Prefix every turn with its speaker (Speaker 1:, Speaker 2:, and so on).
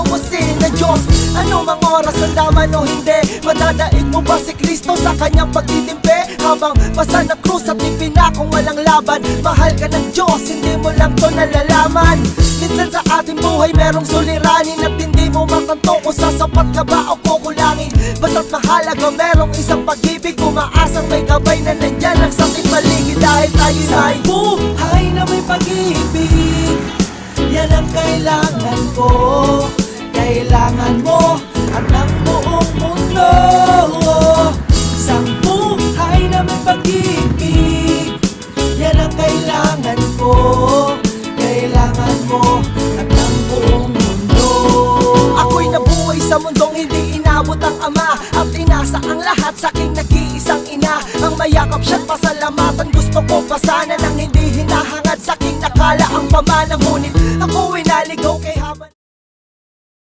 Speaker 1: lulubusin ng Diyos. Ano mang oras ang laman o hindi, madadaig mo ba si Kristo sa kanyang pagtitimpi? Habang basa ng krus at ipinakong walang laban, mahal ka ng Diyos, hindi mo lang to nalalaman. Minsan sa ating buhay merong suliranin at hindi mo makanto kung sasapat ka ba o kukulangin. Basta't mahalaga merong isang pag-ibig, umaasang may gabay na nandyan ang sa ating paligid. Dahil tayo ay buhay na may pag-ibig, yan ang kailangan ko. Kailangan mo at ng buong mundo. Isang buhay na may pag-ibig, yan ang kailangan ko. Kailangan mo at ng buong mundo. Ako'y nabuhay sa mundong hindi inabot ang ama, at inasa ang lahat sa aking nag-iisang ina. Ang mayakap siya't pasalamatan, gusto ko pa sana nang hindi hinahangad sa aking nakala ang pamana. Ngunit ako'y naligaw kay habang